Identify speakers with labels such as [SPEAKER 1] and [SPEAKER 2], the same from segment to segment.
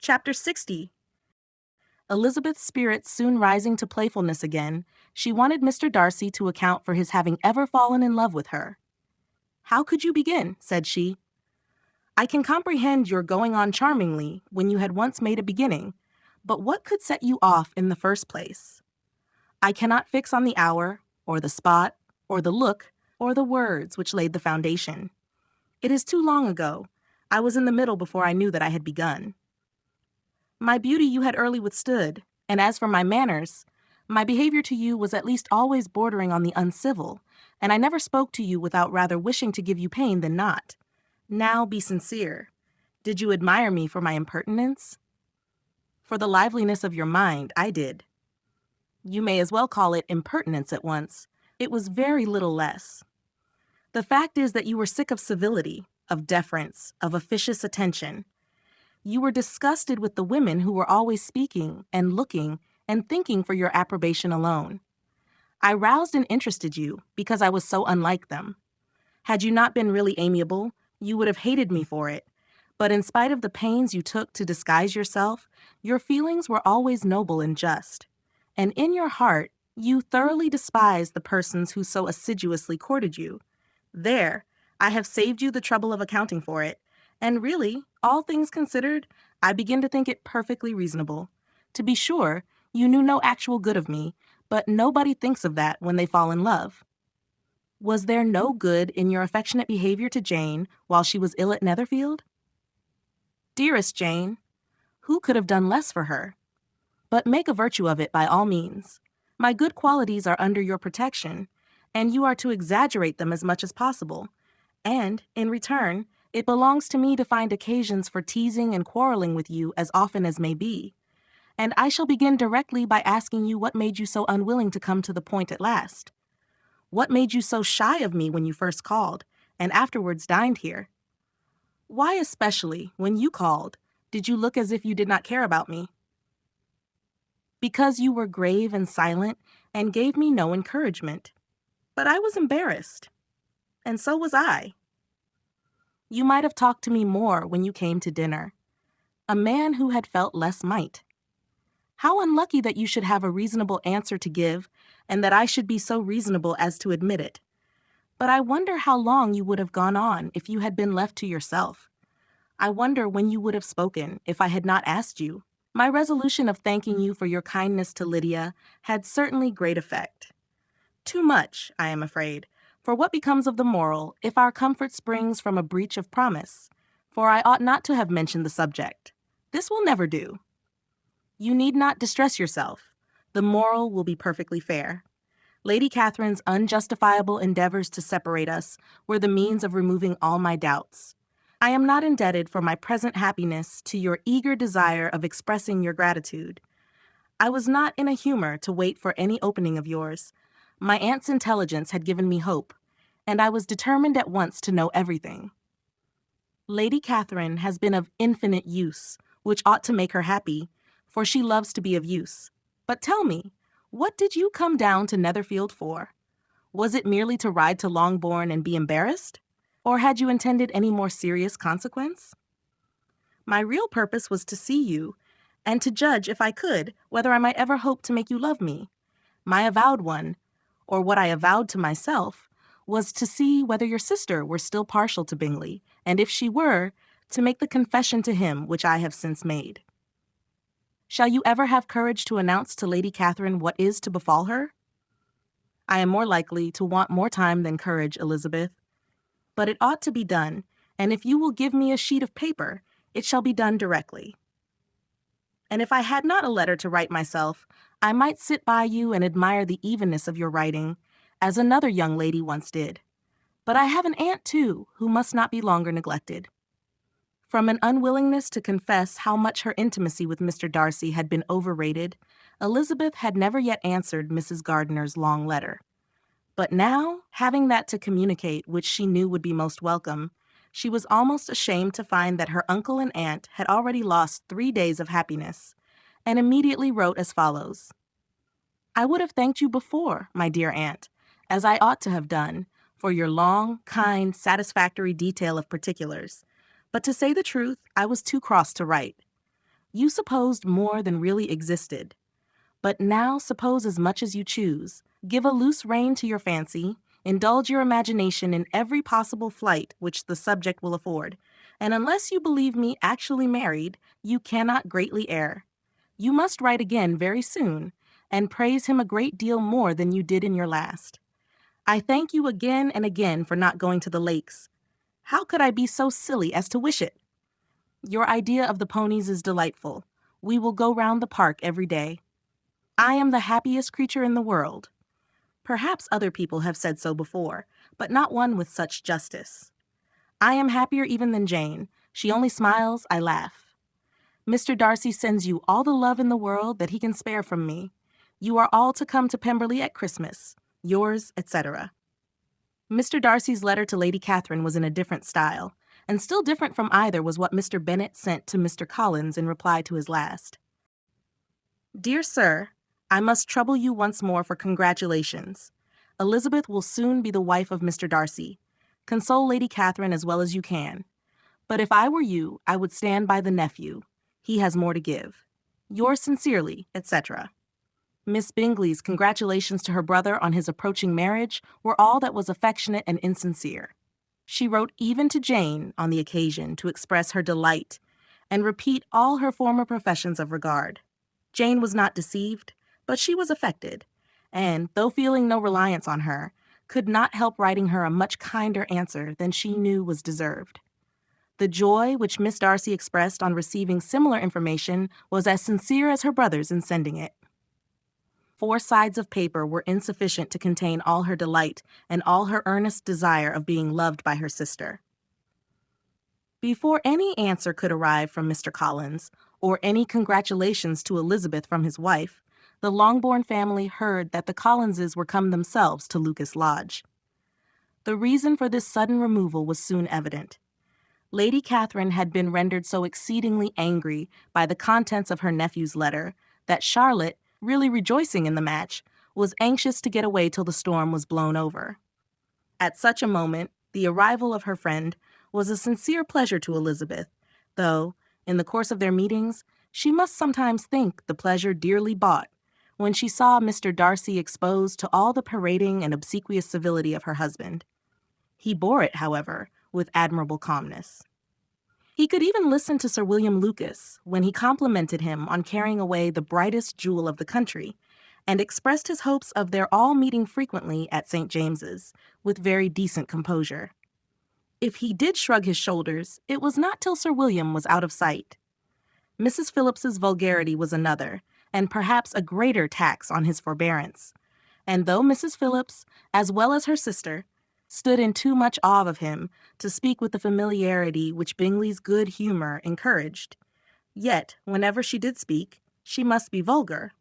[SPEAKER 1] Chapter 60. Elizabeth's spirits soon rising to playfulness again, she wanted Mr. Darcy to account for his having ever fallen in love with her. "How could you begin?" said she. "I can comprehend your going on charmingly when you had once made a beginning, but what could set you off in the first place? I cannot fix on the hour, or the spot, or the look, or the words which laid the foundation. It is too long ago. I was in the middle before I knew that I had begun. My beauty you had early withstood, and as for my manners, my behavior to you was at least always bordering on the uncivil, and I never spoke to you without rather wishing to give you pain than not. Now be sincere. Did you admire me for my impertinence? For the liveliness of your mind, I did. You may as well call it impertinence at once. It was very little less. The fact is that you were sick of civility, of deference, of officious attention. You were disgusted with the women who were always speaking and looking and thinking for your approbation alone. I roused and interested you because I was so unlike them. Had you not been really amiable, you would have hated me for it. But in spite of the pains you took to disguise yourself, your feelings were always noble and just. And in your heart, you thoroughly despised the persons who so assiduously courted you. There, I have saved you the trouble of accounting for it. And really, all things considered, I begin to think it perfectly reasonable. To be sure, you knew no actual good of me, but nobody thinks of that when they fall in love. Was there no good in your affectionate behavior to Jane while she was ill at Netherfield? Dearest Jane, who could have done less for her? But make a virtue of it by all means. My good qualities are under your protection, and you are to exaggerate them as much as possible. And, in return, it belongs to me to find occasions for teasing and quarreling with you as often as may be. And I shall begin directly by asking you what made you so unwilling to come to the point at last. What made you so shy of me when you first called, and afterwards dined here? Why especially, when you called, did you look as if you did not care about me? Because you were grave and silent, and gave me no encouragement. But I was embarrassed, and so was I. You might have talked to me more when you came to dinner. A man who had felt less might. How unlucky that you should have a reasonable answer to give, and that I should be so reasonable as to admit it. But I wonder how long you would have gone on if you had been left to yourself. I wonder when you would have spoken if I had not asked you. My resolution of thanking you for your kindness to Lydia had certainly great effect. Too much, I am afraid, for what becomes of the moral if our comfort springs from a breach of promise? For I ought not to have mentioned the subject. This will never do. You need not distress yourself. The moral will be perfectly fair. Lady Catherine's unjustifiable endeavors to separate us were the means of removing all my doubts. I am not indebted for my present happiness to your eager desire of expressing your gratitude. I was not in a humor to wait for any opening of yours. My aunt's intelligence had given me hope, and I was determined at once to know everything. Lady Catherine has been of infinite use, which ought to make her happy, for she loves to be of use. But tell me, what did you come down to Netherfield for? Was it merely to ride to Longbourn and be embarrassed? Or had you intended any more serious consequence? My real purpose was to see you, and to judge, if I could, whether I might ever hope to make you love me. My avowed one, or what I avowed to myself, was to see whether your sister were still partial to Bingley, and if she were, to make the confession to him which I have since made. Shall you ever have courage to announce to Lady Catherine what is to befall her? I am more likely to want more time than courage, Elizabeth. But it ought to be done, and if you will give me a sheet of paper, it shall be done directly. And if I had not a letter to write myself, I might sit by you and admire the evenness of your writing, as another young lady once did. But I have an aunt, too, who must not be longer neglected. From an unwillingness to confess how much her intimacy with Mr. Darcy had been overrated, Elizabeth had never yet answered Mrs. Gardiner's long letter. But now, having that to communicate which she knew would be most welcome, she was almost ashamed to find that her uncle and aunt had already lost 3 days of happiness, and immediately wrote as follows. I would have thanked you before, my dear aunt, as I ought to have done, for your long, kind, satisfactory detail of particulars. But to say the truth, I was too cross to write. You supposed more than really existed. But now suppose as much as you choose. Give a loose rein to your fancy, indulge your imagination in every possible flight which the subject will afford, and unless you believe me actually married, you cannot greatly err. You must write again very soon, and praise him a great deal more than you did in your last. I thank you again and again for not going to the lakes. How could I be so silly as to wish it? Your idea of the ponies is delightful. We will go round the park every day. I am the happiest creature in the world. Perhaps other people have said so before, but not one with such justice. I am happier even than Jane. She only smiles, I laugh. Mr. Darcy sends you all the love in the world that he can spare from me. You are all to come to Pemberley at Christmas. Yours, etc. Mr. Darcy's letter to Lady Catherine was in a different style, and still different from either was what Mr. Bennet sent to Mr. Collins in reply to his last. Dear Sir, I must trouble you once more for congratulations. Elizabeth will soon be the wife of Mr. Darcy. Console Lady Catherine as well as you can. But if I were you, I would stand by the nephew. He has more to give. Yours sincerely, etc. Miss Bingley's congratulations to her brother on his approaching marriage were all that was affectionate and insincere. She wrote even to Jane on the occasion to express her delight and repeat all her former professions of regard. Jane was not deceived, but she was affected, and, though feeling no reliance on her, could not help writing her a much kinder answer than she knew was deserved. The joy which Miss Darcy expressed on receiving similar information was as sincere as her brother's in sending it. 4 sides of paper were insufficient to contain all her delight and all her earnest desire of being loved by her sister. Before any answer could arrive from Mr. Collins, or any congratulations to Elizabeth from his wife, the Longbourn family heard that the Collinses were come themselves to Lucas Lodge. The reason for this sudden removal was soon evident. Lady Catherine had been rendered so exceedingly angry by the contents of her nephew's letter that Charlotte, really rejoicing in the match, was anxious to get away till the storm was blown over. At such a moment, the arrival of her friend was a sincere pleasure to Elizabeth, though, in the course of their meetings, she must sometimes think the pleasure dearly bought when she saw Mr. Darcy exposed to all the parading and obsequious civility of her husband. He bore it, however, with admirable calmness. He could even listen to Sir William Lucas when he complimented him on carrying away the brightest jewel of the country, and expressed his hopes of their all meeting frequently at St. James's, with very decent composure. If he did shrug his shoulders, it was not till Sir William was out of sight. Mrs. Phillips's vulgarity was another, and perhaps a greater tax on his forbearance, and though Mrs. Phillips, as well as her sister, stood in too much awe of him to speak with the familiarity which Bingley's good humour encouraged, yet, whenever she did speak, she must be vulgar.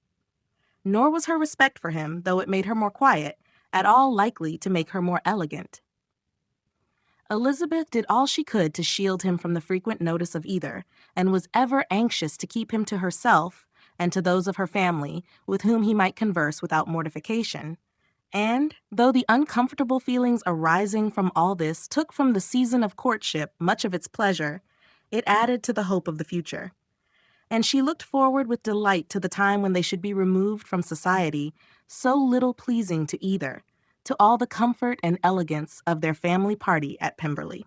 [SPEAKER 1] Nor was her respect for him, though it made her more quiet, at all likely to make her more elegant. Elizabeth did all she could to shield him from the frequent notice of either, and was ever anxious to keep him to herself and to those of her family with whom he might converse without mortification. And, though the uncomfortable feelings arising from all this took from the season of courtship much of its pleasure, it added to the hope of the future. And she looked forward with delight to the time when they should be removed from society, so little pleasing to either, to all the comfort and elegance of their family party at Pemberley.